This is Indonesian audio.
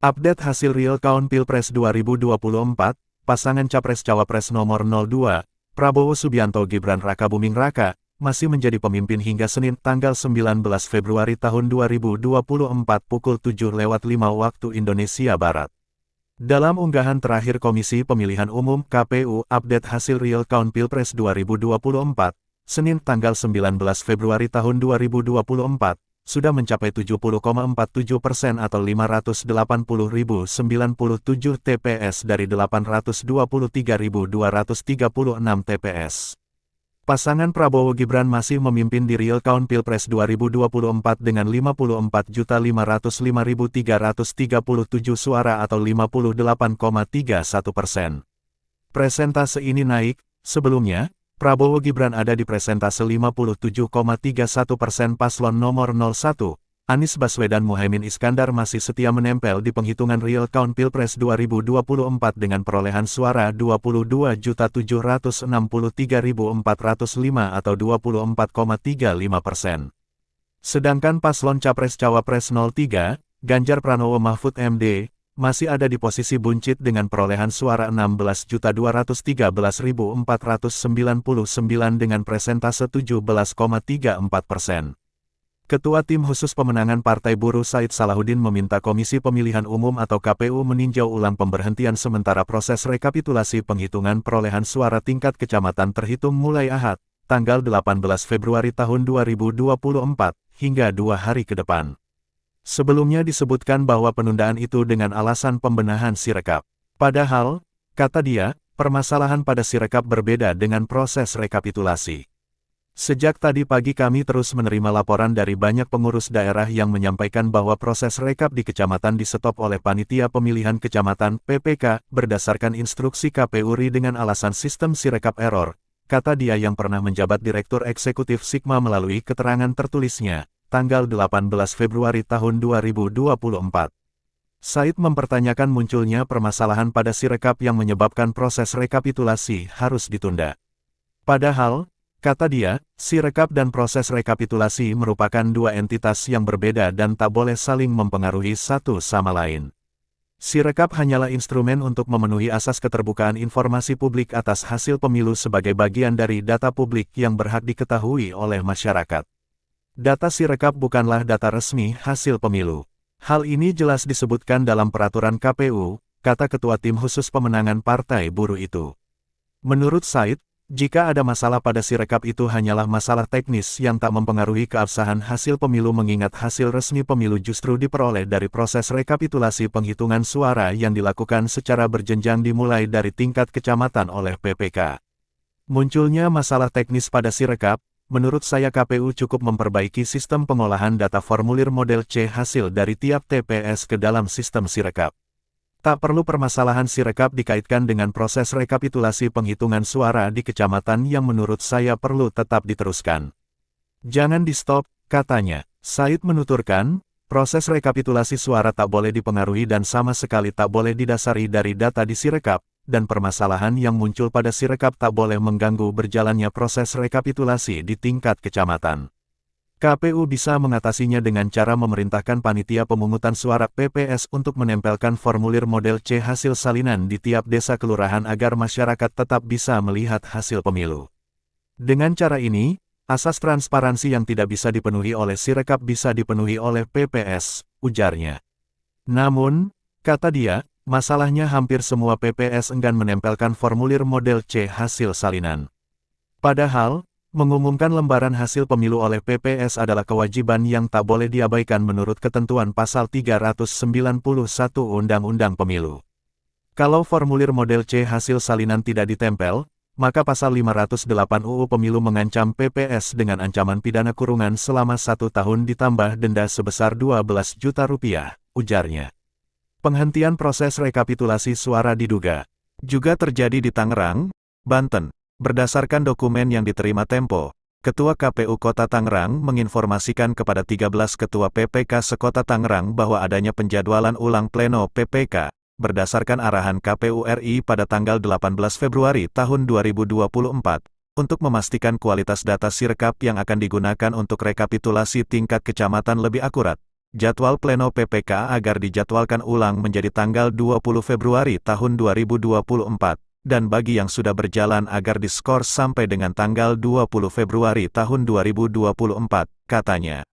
Update hasil real count Pilpres 2024, pasangan Capres-Cawapres nomor 02, Prabowo Subianto Gibran Rakabuming Raka, masih menjadi pemimpin hingga Senin tanggal 19 Februari tahun 2024 pukul 7:05 waktu Indonesia Barat. Dalam unggahan terakhir Komisi Pemilihan Umum (KPU) update hasil real count Pilpres 2024, Senin tanggal 19 Februari tahun 2024, sudah mencapai 70,47% atau 580.097 TPS dari 823.236 TPS. Pasangan Prabowo Gibran masih memimpin di real count Pilpres 2024 dengan 54.505.337 suara atau 58,31%. Presentase ini naik, sebelumnya, Prabowo Gibran ada di presentase 57,31%. Paslon nomor 01, Anies Baswedan Muhaimin Iskandar masih setia menempel di penghitungan real count Pilpres 2024 dengan perolehan suara 22.763.405 atau 24,35%. Sedangkan paslon Capres-Cawapres 03, Ganjar Pranowo Mahfud MD, masih ada di posisi buncit dengan perolehan suara 16.213.499 dengan presentase 17,34%. Ketua Tim Khusus Pemenangan Partai Buruh Said Salahuddin meminta Komisi Pemilihan Umum atau KPU meninjau ulang pemberhentian sementara proses rekapitulasi penghitungan perolehan suara tingkat kecamatan terhitung mulai Ahad, tanggal 18 Februari tahun 2024, hingga 2 hari ke depan. Sebelumnya disebutkan bahwa penundaan itu dengan alasan pembenahan Sirekap. Padahal, kata dia, permasalahan pada Sirekap berbeda dengan proses rekapitulasi. Sejak tadi pagi kami terus menerima laporan dari banyak pengurus daerah yang menyampaikan bahwa proses rekap di kecamatan di-stop oleh Panitia Pemilihan Kecamatan (PPK) berdasarkan instruksi KPU RI dengan alasan sistem Sirekap error, kata dia yang pernah menjabat Direktur Eksekutif Sigma melalui keterangan tertulisnya, tanggal 18 Februari tahun 2024. Said mempertanyakan munculnya permasalahan pada Sirekap yang menyebabkan proses rekapitulasi harus ditunda. Padahal, kata dia, Sirekap dan proses rekapitulasi merupakan dua entitas yang berbeda dan tak boleh saling mempengaruhi satu sama lain. Sirekap hanyalah instrumen untuk memenuhi asas keterbukaan informasi publik atas hasil pemilu sebagai bagian dari data publik yang berhak diketahui oleh masyarakat. Data Sirekap bukanlah data resmi hasil pemilu. Hal ini jelas disebutkan dalam peraturan KPU, kata Ketua Tim Khusus Pemenangan Partai Buruh itu. Menurut Said, jika ada masalah pada Sirekap itu hanyalah masalah teknis yang tak mempengaruhi keabsahan hasil pemilu mengingat hasil resmi pemilu justru diperoleh dari proses rekapitulasi penghitungan suara yang dilakukan secara berjenjang dimulai dari tingkat kecamatan oleh PPK. Munculnya masalah teknis pada Sirekap, menurut saya KPU cukup memperbaiki sistem pengolahan data formulir model C hasil dari tiap TPS ke dalam sistem Sirekap. Tak perlu permasalahan Sirekap dikaitkan dengan proses rekapitulasi penghitungan suara di kecamatan yang menurut saya perlu tetap diteruskan. Jangan di-stop, katanya. Said menuturkan, proses rekapitulasi suara tak boleh dipengaruhi dan sama sekali tak boleh didasari dari data di Sirekap, dan permasalahan yang muncul pada Sirekap tak boleh mengganggu berjalannya proses rekapitulasi di tingkat kecamatan. KPU bisa mengatasinya dengan cara memerintahkan Panitia Pemungutan Suara (PPS) untuk menempelkan formulir model C hasil salinan di tiap desa kelurahan agar masyarakat tetap bisa melihat hasil pemilu. Dengan cara ini, asas transparansi yang tidak bisa dipenuhi oleh Sirekap bisa dipenuhi oleh PPS, ujarnya. Namun, kata dia, masalahnya hampir semua PPS enggan menempelkan formulir model C hasil salinan. Padahal, mengumumkan lembaran hasil pemilu oleh PPS adalah kewajiban yang tak boleh diabaikan menurut ketentuan pasal 391 Undang-Undang Pemilu. Kalau formulir model C hasil salinan tidak ditempel, maka pasal 508 UU Pemilu mengancam PPS dengan ancaman pidana kurungan selama 1 tahun ditambah denda sebesar 12 juta rupiah, ujarnya. Penghentian proses rekapitulasi suara diduga juga terjadi di Tangerang, Banten. Berdasarkan dokumen yang diterima Tempo, Ketua KPU Kota Tangerang menginformasikan kepada 13 Ketua PPK sekota Tangerang bahwa adanya penjadwalan ulang pleno PPK, berdasarkan arahan KPU RI pada tanggal 18 Februari tahun 2024, untuk memastikan kualitas data Sirekap yang akan digunakan untuk rekapitulasi tingkat kecamatan lebih akurat. Jadwal pleno PPK agar dijadwalkan ulang menjadi tanggal 20 Februari tahun 2024, dan bagi yang sudah berjalan agar diskors sampai dengan tanggal 20 Februari tahun 2024, katanya.